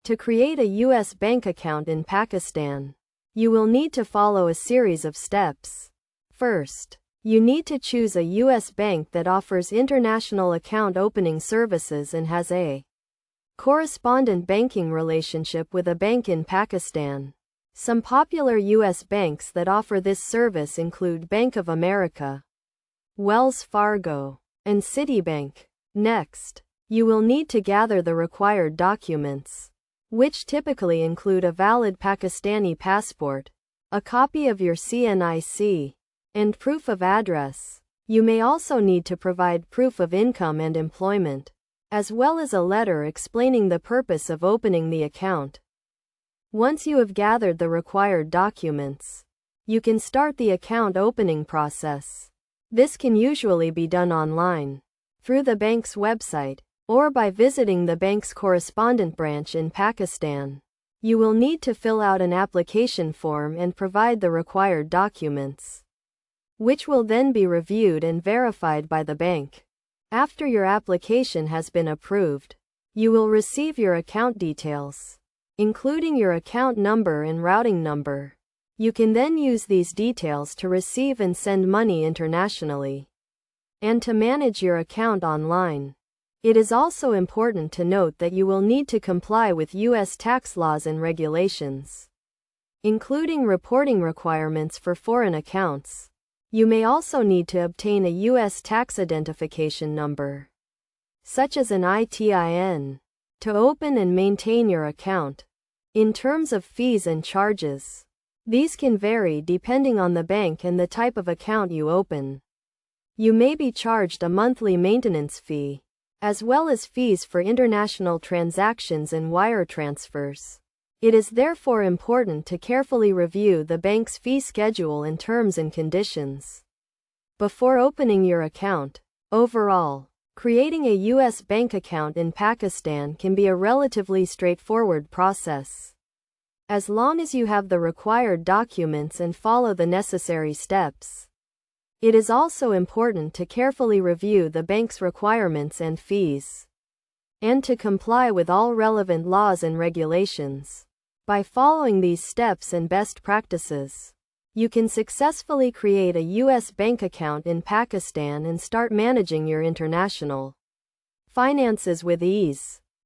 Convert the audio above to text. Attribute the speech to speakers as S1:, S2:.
S1: To create a U.S. bank account in Pakistan, you will need to follow a series of steps. First, you need to choose a U.S. bank that offers international account opening services and has a correspondent banking relationship with a bank in Pakistan. Some popular U.S. banks that offer this service include Bank of America, Wells Fargo, and Citibank. Next, you will need to gather the required documents, which typically include a valid Pakistani passport, a copy of your CNIC, and proof of address. You may also need to provide proof of income and employment, as well as a letter explaining the purpose of opening the account. Once you have gathered the required documents, you can start the account opening process. This can usually be done online, through the bank's website, or by visiting the bank's correspondent branch in Pakistan. You will need to fill out an application form and provide the required documents, which will then be reviewed and verified by the bank. After your application has been approved, you will receive your account details, including your account number and routing number. You can then use these details to receive and send money internationally, and to manage your account online. It is also important to note that you will need to comply with U.S. tax laws and regulations, including reporting requirements for foreign accounts. You may also need to obtain a U.S. tax identification number, such as an ITIN, to open and maintain your account. In terms of fees and charges, these can vary depending on the bank and the type of account you open. You may be charged a monthly maintenance fee, as well as fees for international transactions and wire transfers. It is therefore important to carefully review the bank's fee schedule and terms and conditions before opening your account. Overall, creating a U.S. bank account in Pakistan can be a relatively straightforward process, as long as you have the required documents and follow the necessary steps. It is also important to carefully review the bank's requirements and fees, and to comply with all relevant laws and regulations. By following these steps and best practices, you can successfully create a U.S. bank account in Pakistan and start managing your international finances with ease.